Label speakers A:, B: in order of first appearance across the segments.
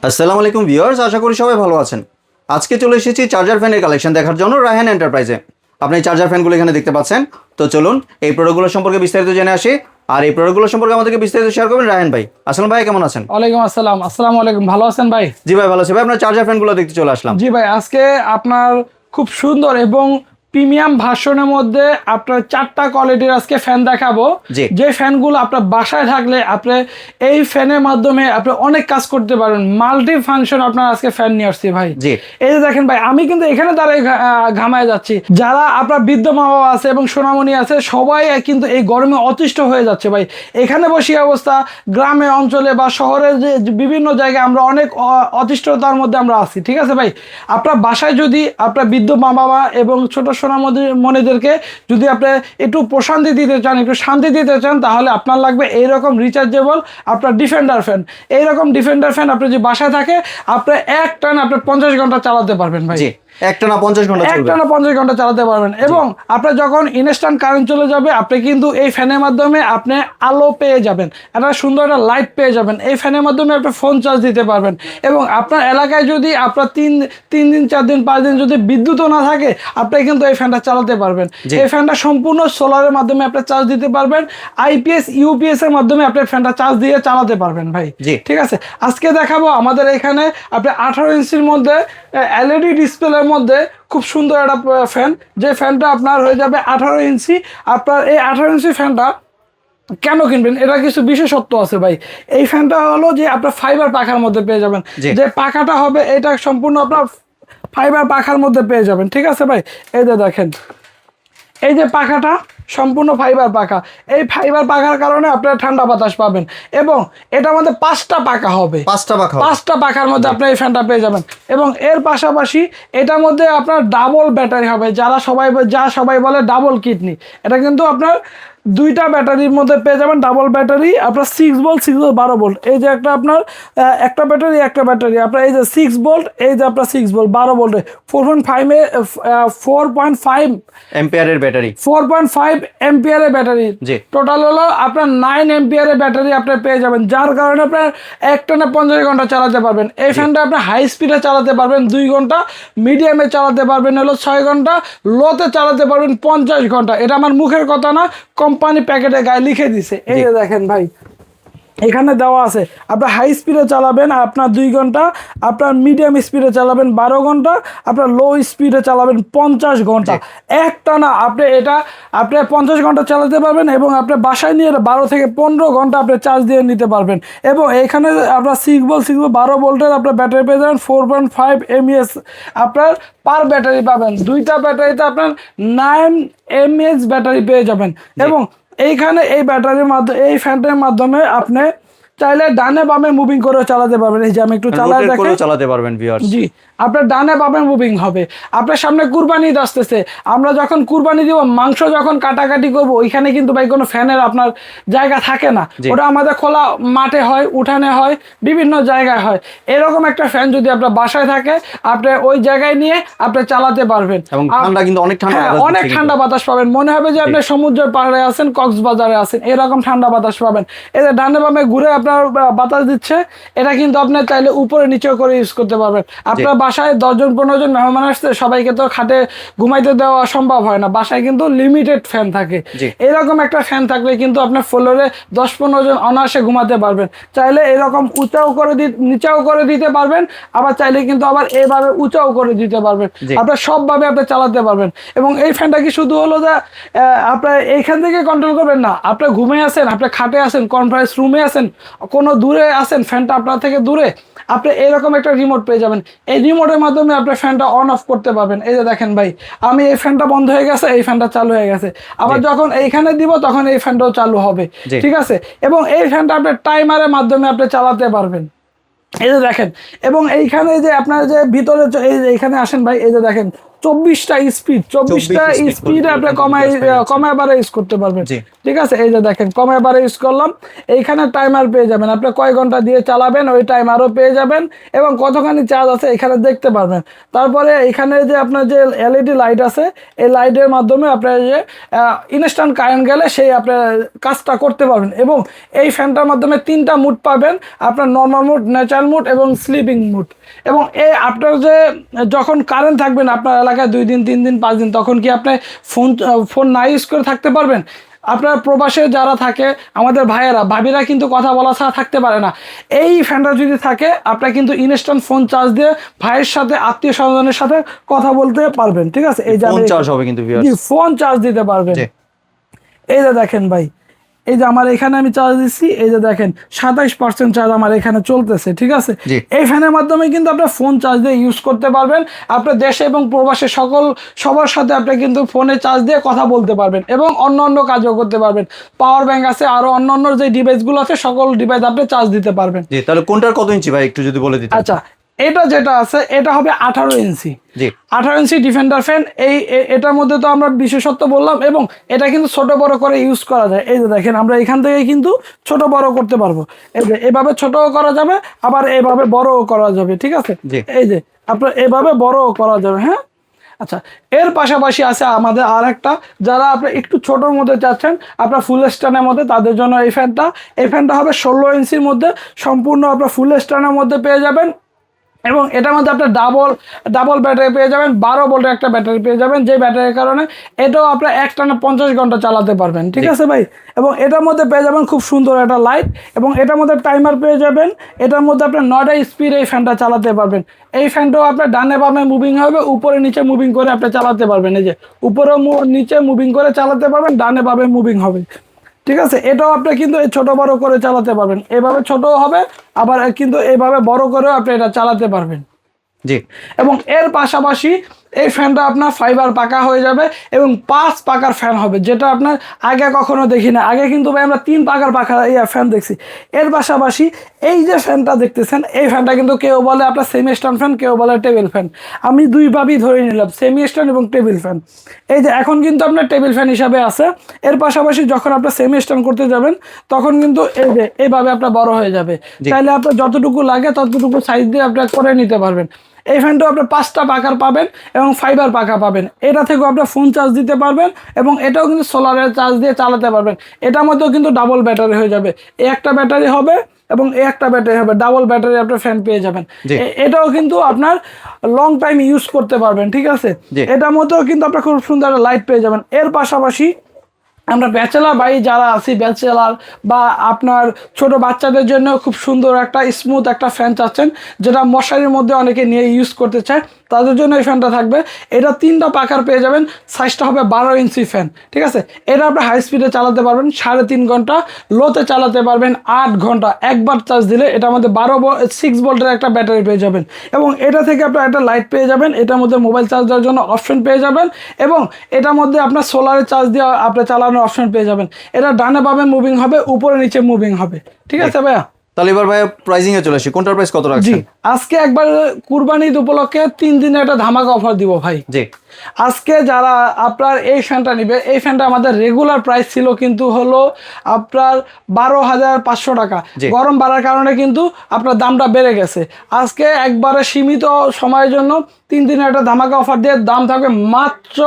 A: আসসালামু আলাইকুম ভিউয়ার্স, আশা করি সবাই ভালো আছেন। আজকে চলে এসেছি চার্জার ফ্যানের কালেকশন দেখার জন্য রায়হান এন্টারপ্রাইজে। আপনি এই চার্জার ফ্যানগুলো এখানে দেখতে পাচ্ছেন। তো চলুন এই প্রোডাক্টগুলো সম্পর্কে বিস্তারিত জেনে আসি। আর এই প্রোডাক্টগুলো সম্পর্কে আমাদেরকে বিস্তারিত শেয়ার করবেন রায়হান ভাই। আসসালাম ভাই, কেমন আছেন?
B: ওয়ালাইকুম আসসালাম। আসসালামু আলাইকুম, ভালো আছেন ভাই?
A: জি ভাই, ভালো আছি ভাই। আপনার চার্জার ফ্যানগুলো দেখতে চলে আসলাম।
B: জি ভাই, আজকে আপনার খুব সুন্দর এবং প্রিমিয়াম ভার্সনের মধ্যে আপনার 4টা কোয়ালিটির আজকে ফ্যান দেখাবো।
A: জি।
B: যে ফ্যানগুলো আপনার বাসায় থাকলে আপনি এই ফ্যানের মাধ্যমে আপনি অনেক কাজ করতে পারবেন। মাল্টি ফাংশন আপনার আজকে ফ্যান নিয়ে আসছি ভাই।
A: জি।
B: এই যে দেখেন ভাই, আমি কিন্তু এখানে দাঁড়িয়ে ঘামায় যাচ্ছি। যারা আপনার বৃদ্ধ মা বাবা আছে এবং সোনামণি আছে, সবাই কিন্তু এই গরমে অতিষ্ঠ হয়ে যাচ্ছে ভাই। এখানে বসে অবস্থা, গ্রামে অঞ্চলে বা শহরের যে বিভিন্ন জায়গায় আমরা অনেক অতিষ্ঠতার মধ্যে আমরা আছি, ঠিক আছে ভাই? আপনার বাসায় যদি আপনার বৃদ্ধ মা বাবা এবং ছোট সোনামণিদেরকে যদি আপনি একটু প্রশান্তি দিতে চান, একটু শান্তি দিতে চান, তাহলে আপনার লাগবে এইরকম রিচার্জেবল আপনার ডিফেন্ডার ফ্যান। এইরকম ডিফেন্ডার ফ্যান আপনি যে বাসায় থাকে, আপনি এক টান আপনি 50 ঘন্টা চালাতে পারবেন ভাই।
A: একটানা 50 ঘন্টা চলবে।
B: একটানা 50 ঘন্টা চালাতে পারবেন। এবং আপনার যখন ইনস্ট্যান্ট কারেন্ট চলে যাবে, আপনি কিন্তু এই ফ্যানের মাধ্যমে আপনি আলো পেয়ে যাবেন, একটা সুন্দর একটা লাইট পেয়ে যাবেন। এই ফ্যানের মাধ্যমে আপনি ফোন চার্জ দিতে পারবেন। এবং আপনার এলাকায় যদি আপনার তিন দিন 4 দিন 5 দিন যদি বিদ্যুৎও না থাকে, আপনি কিন্তু এই ফ্যানটা চালাতে পারবেন। এই ফ্যানটা সম্পূর্ণ সোলারের মাধ্যমে আপনি চার্জ দিতে পারবেন। আইপিএস ইউপিএস এর মাধ্যমে আপনি ফ্যানটা চার্জ দিয়ে চালাতে পারবেন ভাই। ঠিক আছে, আজকে দেখাবো আমাদের এখানে আপনি 18 ইঞ্চির মধ্যে এলইডি ডিসপ্লের মধ্যে খুব সুন্দর একটা ফ্যান। যে ফ্যানটা আপনার হয়ে যাবে 18 ইঞ্চি। আপনার এই 18 ইঞ্চি ফ্যানটা কেন কিনবেন, এটা কিছু বিশেষত্ব আছে ভাই। এই ফ্যানটা হলো যে আপনার ফাইবার পাখার মধ্যে পেয়ে যাবেন। যে পাখাটা হবে এটা সম্পূর্ণ আপনার ফাইবার পাখার মধ্যে পেয়ে যাবেন, ঠিক আছে ভাই? এই যে দেখেন, এই যে পাখাটা সম্পূর্ণ ফাইবার পাখা। এই ফাইবার পাখার কারণে আপনারা ঠান্ডা বাতাস পাবেন। এবং এটার মধ্যে 5টা পাখা হবে, 5টা পাখার মধ্যে আপনি এই ফ্যানটা পেয়ে যাবেন। এবং এর পাশাপাশি এটার মধ্যে আপনার ডাবল ব্যাটারি হবে। সবাই বলে ডাবল কিডনি, এটা কিন্তু আপনার 2টা ব্যাটারির মধ্যে পেয়ে যাবেন। ডাবল ব্যাটারি আপনার 6 ভোল্ট 6 ভোল্ট 12 ভোল্ট। এই যে একটা আপনার একটা ব্যাটারি আপনার এই যে 6 ভোল্ট, এই যে আপনার 6 ভোল্ট 12 ভোল্টে 4.5
A: এম্পিয়ারের ব্যাটারি,
B: 4.5 এম্পিয়ারের ব্যাটারি। টোটাল হলো আপনার 9 এম্পিয়ারের ব্যাটারি আপনি পেয়ে যাবেন, যার কারণে আপনার একটানা 50 ঘন্টা চালাতে পারবেন। এই ফ্যানটা আপনি হাই স্পিডে চালাতে পারবেন 2 ঘন্টা, মিডিয়ামে চালাতে পারবেন হলো 6 ঘন্টা, লোতে চালাতে পারবেন 50 ঘন্টা। এটা আমার মুখের কথা না, কোম্পানি প্যাকেটে গায়ে লিখে দিছে। এই যে দেখেন ভাই, এখানে দেওয়া আছে। আপনার হাই স্পিডে চালাবেন আপনার 2 ঘন্টা, আপনার মিডিয়াম স্পিডে চালাবেন 12 ঘন্টা, আপনার লো স্পিডে চালাবেন 50 ঘন্টা। একটানা আপনি 50 ঘন্টা চালাতে পারবেন। এবং আপনি বাসায় নিয়ে 12 থেকে 15 ঘন্টা আপনি চার্জ দিয়ে নিতে পারবেন। এবং এখানে আপনার 6 ভোল্ট 12 ভোল্টের আপনার ব্যাটারি পেয়ে যাবেন। 4.5 mAh আপনার পার ব্যাটারি পাবেন। 2টা ব্যাটারিতে আপনার 9 mAh ব্যাটারি পেয়ে যাবেন। এবং এইখানে এই ব্যাটারির মাধ্যমে, এই ফ্যানটার মাধ্যমে আপনি চাইলে ডানে বামে মুভিং করে চালাতে পারবেন। এই যে আমি একটু
A: চালাতে পারবেন ভিউয়ার্স।
B: জি, আপনার ডানে বামে মুভিং হবে। আপনার সামনে কুরবানি ঈদ আসতেছে, আমরা যখন কুরবানি দিব, মাংস যখন কাটাকাটি করব, ওইখানে কিন্তু ভাই কোনো ফ্যানের আপনার জায়গা থাকে না। ওটা আমাদের খোলা মাঠে হয়, উঠানে হয়, বিভিন্ন জায়গায় হয়। এরকম একটা ফ্যান যদি আপনার বাসায় থাকে, আপনি ওই জায়গায় নিয়ে আপনি চালাতে পারবেন।
A: এবং ঠান্ডা কিন্তু
B: অনেক ঠান্ডা বাতাস পাবেন। মনে হবে যে আপনি সমুদ্রের পাড়ে আছেন, কক্সবাজারে আছেন, এরকম ঠান্ডা বাতাস পাবেন। এই যে ডানে বামে ঘুরে আপনার বাতাস দিচ্ছে, এটা কিন্তু আপনি চাইলে উপরে নিচেও করে ইউজ করতে পারবেন। আপনার বাসায় 10 জন 15 জন মেহমান আসছে, সবাইকে তো খাটে ঘুমাইতে দেওয়া সম্ভব হয় না। বাসায় কিন্তু লিমিটেড ফ্যান থাকে। এরকম একটা ফ্যান থাকলে কিন্তু আপনার ফ্লোরে 10-15 জন অনায়াসে ঘুমাতে পারবেন। চাইলে এরকম নিচাও করে দিতে পারবেন, আবার চাইলে কিন্তু আবার এইভাবে উঁচাও করে দিতে পারবেন। আপনার সবভাবে আপনি চালাতে পারবেন। এবং এই ফ্যানটা কি শুধু হলো যে আপনার এইখান থেকে কন্ট্রোল করবেন না, আপনি ঘুমে আছেন, আপনি খাটে আছেন, কনফারেন্স রুমে আছেন, কোনো দূরে আছেন, ফ্যানটা আপনার থেকে দূরে, আপনি এরকম একটা রিমোট পেয়ে যাবেন। এই রিমোটের মাধ্যমে আপনি ফ্যানটা অন অফ করতে পারবেন। এই যে দেখেন ভাই, আমি এই ফ্যানটা বন্ধ হয়ে গেছে, এই ফ্যানটা চালু হয়ে গেছে। আবার যখন এইখানে দিব, তখন এই ফ্যানটাও চালু হবে, ঠিক আছে? এবং এই ফ্যানটা আপনি টাইমারের মাধ্যমে আপনি চালাতে পারবেন। এই যে দেখেন, এবং এইখানে যে আপনার যে ভিতরে এইখানে আসেন ভাই, এই যে দেখেন 24টা স্পিড 24টা স্পিডে আপনি কমায় বারে ইউজ করতে পারবেন।
A: জি।
B: ঠিক আছে, এই যে দেখেন কমায় বারে ইউজ করলাম। এইখানে টাইমার পেয়ে যাবেন, আপনি কয় ঘন্টা দিয়ে চালাবেন ওই টাইমারও পেয়ে যাবেন এবং কতখানি চার্জ আছে এখানে দেখতে পারবেন। তারপরে এখানে যে আপনার যে এলইডি লাইট আছে, এই লাইটের মাধ্যমে আপনার যে ইনস্ট্যান্ট কারেন্ট গেলে সেই আপনার কাজটা করতে পারবেন। এবং এই ফ্যানটার মাধ্যমে 3টা মুড পাবেন, আপনার নর্মাল মুড, ন্যাচারাল মুড এবং স্লিপিং মুড। এবং এই আপনার যে যখন কারেন্ট থাকবেন আপনার এলাকায় 2 দিন 3 দিন 5 দিন, তখন কি আপনি ফোন না ইউজ করে থাকতে পারবেন? আপনার প্রবাসে যারা থাকে আমাদের ভাইয়েরা ভাবিরা কিন্তু কথা বলা ছাড়া থাকতে পারে না। এই ফ্যানটা যদি থাকে আপনার কিন্তু ইনস্ট্যান্ট ফোন চার্জ দিয়ে ভাইয়ের সাথে আত্মীয় স্বজনের সাথে কথা বলতে পারবেন। ঠিক আছে, এই যে
A: ফোন চার্জ হবে কিন্তু ভিউয়ার্স।
B: জি, ফোন চার্জ দিতে পারবেন।
A: জি।
B: এই যে দেখেন ভাই, এই যে আমার এখানে আমি চার্জ দিচ্ছি, এই যে দেখেন 27% চার্জ আমার এখানে চলতেছে। ঠিক আছে,
A: জি।
B: এই ফ্যানের মাধ্যমে কিন্তু আপনার ফোন চার্জ দিয়ে ইউজ করতে পারবেন। আপনার দেশে এবং প্রবাসে সবার সাথে আপনি কিন্তু ফোনে চার্জ দিয়ে কথা বলতে পারবেন এবং অন্য কাজও করতে পারবেন। পাওয়ার ব্যাংক আছে, আরো অন্য যে ডিভাইসগুলো আছে সকল ডিভাইস আপনি চার্জ দিতে পারবেন।
A: জি, তাহলে কোনটার কত ইঞ্চি ভাই একটু যদি বলে দিতেন।
B: আচ্ছা, এটা যেটা আছে এটা হবে 18 ইঞ্চি।
A: জি।
B: 18 ইঞ্চি ডিফেন্ডার ফ্যান। এটার মধ্যে তো আমরা বিশেষত্ব বললাম এবং এটা কিন্তু ছোট বড় করে ইউজ করা যায়। এই যে দেখেন আমরা এখান থেকে কিন্তু ছোট বড় করতে পারবো। এই যে এভাবে ছোটও করা যাবে, আবার এভাবে বড়ও করা যাবে। ঠিক আছে,
A: জি।
B: এই যে আপনার এভাবে বড়ও করা যাবে। হ্যাঁ, আচ্ছা, এর পাশাপাশি আছে আমাদের আর একটা, যারা আপনি একটু ছোটোর মধ্যে চাচ্ছেন আপনার ফুল স্ট্যান্ডের মধ্যে, তাদের জন্য এই ফ্যানটা হবে 16 ইঞ্চির মধ্যে, সম্পূর্ণ আপনার ফুল স্ট্যান্ডের মধ্যে পেয়ে যাবেন। এবং এটার মধ্যে আপনার ডাবল ব্যাটারি পেয়ে যাবেন, 12 ভোল্টের একটা ব্যাটারি পেয়ে যাবেন, যে ব্যাটারির কারণে এটাও আপনার একটানা 50 ঘন্টা চালাতে পারবেন। ঠিক আছে ভাই, এবং এটার মধ্যে পেয়ে যাবেন খুব সুন্দর একটা লাইট এবং এটার মধ্যে টাইমার পেয়ে যাবেন। এটার মধ্যে আপনার 9টা স্পিড এই ফ্যানটা চালাতে পারবেন। এই ফ্যানটাও আপনার ডানে বামে মুভিং হবে, উপরে নিচে মুভিং করে আপনি চালাতে পারবেন। এই যে উপরে নিচে মুভিং করে চালাতে পারবেন, ডানে বামে মুভিং হবে। ঠিক আছে, এটাও আপনি কিন্তু এই ছোট বড় করে চালাতে পারবেন, এভাবে ছোটও হবে আবার কিন্তু এইভাবে বড় করেও আপনি এটা চালাতে পারবেন।
A: জি।
B: এবং এর পাশাপাশি এই ফ্যানটা আপনার ফাইবার পাকা হয়ে যাবে এবং 5 পাকার ফ্যান হবে, যেটা আপনার আগে কখনো দেখি না। আগে কিন্তু ভাই আমরা 3 পাকার ফ্যান দেখছি। এর পাশাপাশি এই যে ফ্যানটা দেখতেছেন, এই ফ্যানটা কিন্তু কেউ বলে আপনার সেমি স্ট্যান্ড ফ্যান, কেউ বলে টেবিল ফ্যান। আমি দুইভাবেই ধরে নিলাম, সেমি স্ট্যান্ড এবং টেবিল ফ্যান। এই যে এখন কিন্তু আপনার টেবিল ফ্যান হিসাবে আছে। এর পাশাপাশি যখন আপনার সেমি স্ট্যান্ড করতে যাবেন তখন কিন্তু এই যে এইভাবে আপনার বড় হয়ে যাবে, তাইলে আপনার যতটুকু লাগে ততটুকু সাইজ দিয়ে আপনার করে নিতে পারবেন। এই ফ্যানটাও আপনার 5টা পাকার পাবেন এবং ফাইবার পাকা পাবেন। এটা থেকেও আপনার ফোন চার্জ দিতে পারবেন এবং এটাও কিন্তু সোলারের চার্জ দিয়ে চালাতে পারবেন। এটার মধ্যেও কিন্তু ডাবল ব্যাটারি হয়ে যাবে, এই একটা ব্যাটারি হবে এবং এই একটা ব্যাটারি হবে, ডাবল ব্যাটারি আপনার ফ্যান পেয়ে যাবেন। এটাও কিন্তু আপনার লং টাইম ইউজ করতে পারবেন। ঠিক আছে, এটার মধ্যেও কিন্তু আপনার খুব সুন্দর একটা লাইট পেয়ে যাবেন। এর পাশাপাশি আমরা ব্যাচেলার ভাই যারা আছি, ব্যাচেলার বা আপনার ছোট বাচ্চাদের জন্য খুব সুন্দর একটা স্মুথ একটা ফ্যান চাচ্ছেন, যেটা মশারির মধ্যে অনেকে নিয়ে ইউজ করতে চায়, তাদের জন্য এই ফ্যানটা থাকবে। এটা 3টা পাকার পেয়ে যাবেন, সাইজটা হবে 12 ইঞ্চি ফ্যান। ঠিক আছে, এটা আপনি হাই স্পিডে চালাতে পারবেন 3.5 ঘন্টা, লোতে চালাতে পারবেন 8 ঘন্টা। একবার চার্জ দিলে এটার মধ্যে 6 ভোল্টের একটা ব্যাটারি পেয়ে যাবেন এবং এটা থেকে আপনার একটা লাইট পেয়ে যাবেন। এটার মধ্যে মোবাইল চার্জ দেওয়ার জন্য অপশন পেয়ে যাবেন এবং এটার মধ্যে আপনার সোলারের চার্জ দিয়ে আপনি চালানোর অপশন পেয়ে যাবেন। এটা ডানে বামে মুভিং হবে, উপরে নিচে মুভিং হবে। ঠিক আছে ভাইয়া,
A: তাহলে এবার ভাই প্রাইসিং এ চলে আসি, কোনটার প্রাইস কত
B: জি,
A: রাখছেন?
B: আজকে একবার কুরবানি ঈদ উপলক্ষে 3 দিনের একটা ধামাকা অফার দিব ভাই।
A: জি।
B: আজকে যারা আপনার এই ফ্যানটা নিবে, এই ফ্যানটা আমাদের রেগুলার প্রাইস ছিল কিন্তু হলো আপনার 12,500 টাকা। গরম বাড়ার কারণে কিন্তু আপনার দামটা বেড়ে গেছে। আজকে একবারে সীমিত সময়ের জন্য 3 দিনের একটা ধামাকা অফার দিয়ে দাম থাকবে মাত্র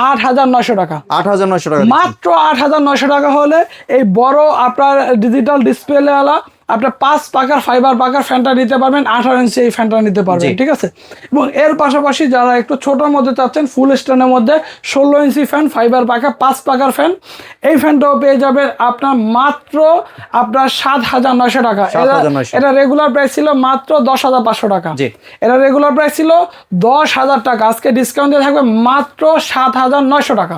B: 8,900 টাকা।
A: 8,900 টাকা,
B: মাত্র 8,900 টাকা হলে এই বড় আপনার ডিজিটাল ডিসপ্লেওয়ালা আপনার 5 পাকার ফাইবার পাকার ফ্যানটা নিতে পারবেন, 18 ইঞ্চি এই ফ্যানটা নিতে পারবেন। ঠিক আছে, এবং এর পাশাপাশি যারা একটু ছোটোর মধ্যে চাচ্ছেন, ফুল স্ট্যান্ডের মধ্যে 16 ইঞ্চি ফ্যান, ফাইবার পাকা 5 পাকার ফ্যান, এই ফ্যানটাও পেয়ে যাবেন আপনার মাত্র আপনার 7,900 টাকা। এটা রেগুলার প্রাইস ছিল মাত্র 10,500 টাকা। এটা রেগুলার প্রাইস ছিল 10,000 টাকা, আজকে ডিসকাউন্ট দিয়ে থাকবে মাত্র 7,900 টাকা।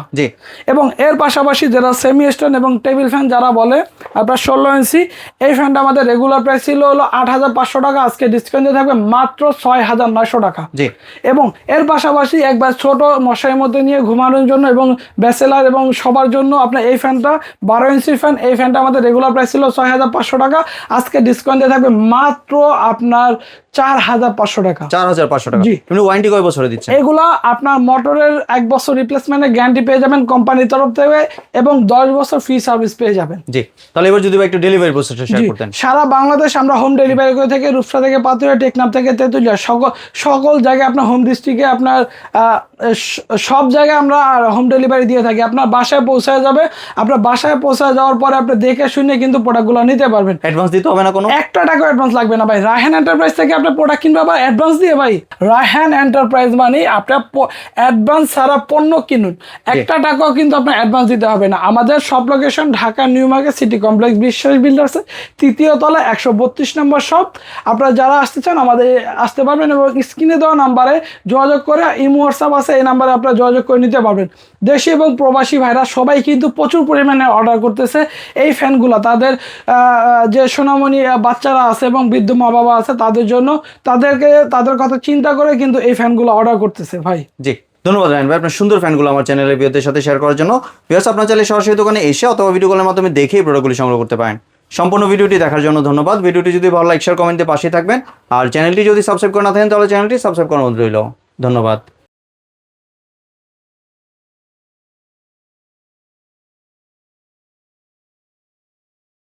B: এবং এর পাশাপাশি যারা সেমি স্ট্যান্ড এবং টেবিল ফ্যান যারা বলে আপনার 16 ইঞ্চি, এই ফ্যানটা আমাদের রেগুলার প্রাইস ছিল হলো 8,500 টাকা, আজকে ডিসকাউন্ট দিয়ে থাকবে মাত্র 6,900 টাকা। এবং এর পাশাপাশি একবার ছোট মশারির মধ্যে নিয়ে ঘুমানোর জন্য এবং ব্যাচেলার এবং সবার জন্য আপনার এই ফ্যানটা 12 ইঞ্চি ফ্যান, এই ফ্যানটা আমাদের রেগুলার প্রাইস ছিল 6,500 টাকা, আজকে ডিসকাউন্ট দিয়ে থাকবে মাত্র আপনার 4,500 টাকা।
A: 4,500 টাকা।
B: জি।
A: এমনি ওয়ারেন্টি কয় বছরে দিচ্ছেন?
B: এগুলো আপনার মোটরের 1 বছর রিপ্লেসমেন্টের গ্যারান্টি পেয়ে যাবেন কোম্পানির তরফ থেকে এবং 10 বছর ফ্রি সার্ভিস পেয়ে যাবেন।
A: জি, তাহলে এবার যদি একটু ডেলিভারি প্রসেসটা শেয়ার
B: জি,
A: করতেন।
B: সারা বাংলাদেশ আমরা হোম ডেলিভারি করে থাকি। রূপসা থেকে পাতুরিয়া, টেকনাফ থেকে তেঁতুলিয়া, সকল জায়গায় আপনার হোম ডিস্ট্রিক্টে আপনার সব জায়গায় আমরা হোম ডেলিভারি দিয়ে থাকি। আপনার বাসায় পৌঁছায় যাবে। আপনার বাসায় পৌঁছায় যাওয়ার পরে আপনি দেখে শুনে কিন্তু প্রোডাক্টগুলো নিতে পারবেন।
A: অ্যাডভান্স দিতে হবে না কোনো?
B: 1 টাকা অ্যাডভান্স লাগবে না ভাই। রায়হান এন্টারপ্রাইজ থেকে আপনি প্রোডাক্ট কিনবে আবার অ্যাডভান্স দিয়ে ভাই। রায়হান এন্টারপ্রাইজ মানে আপনার অ্যাডভান্স ছাড়া পণ্য কিনুন, 1 টাকাও কিন্তু আপনার অ্যাডভান্স দিতে হবে না। আমাদের সব location Dhaka new market city complex বিশ্বাস বিল্ডার্সে 3য় তলা 132 নম্বর শপ। আপনারা যারা আসতে চান আমাদের আসতে পারবেন এবং স্ক্রিনে দেওয়া নাম্বারে যোগাযোগ করে, ইমো হোয়াটসঅ্যাপ আছে, এই নাম্বারে আপনারা যোগাযোগ করে নিতে পারবেন। দেশি এবং প্রবাসী ভাইরা সবাই কিন্তু প্রচুর পরিমাণে অর্ডার করতেছে এই ফ্যানগুলো। তাদের যে সোনামণি বাচ্চারা আছে এবং বৃদ্ধ মা বাবা আছে তাদের জন্য, তাদের কথা চিন্তা করে কিন্তু এই ফ্যানগুলো অর্ডার করতেছে ভাই।
A: জি, ধন্যবাদ রায়হান ভাই আপনার সুন্দর ফ্যানগুলো আমার চ্যানেলের ভিউয়ারদের সাথে শেয়ার করার জন্য। ভিউয়ার্স, আপনার চাইলে সরাসরি দোকানে এসে অথবা ভিডিও কলের মাধ্যমে দেখেই প্রোডাক্টগুলি সংগ্রহ করতে পারেন। সম্পূর্ণ ভিডিওটি দেখার জন্য ধন্যবাদ। ভিডিওটি যদি ভালো লাইক শেয়ার কমেন্টে পাশে থাকবেন, আর চ্যানেলটি যদি সাবস্ক্রাইব করে না থাকেন তাহলে চ্যানেলটি সাবস্ক্রাইব করার অনুরোধ রইল। ধন্যবাদ।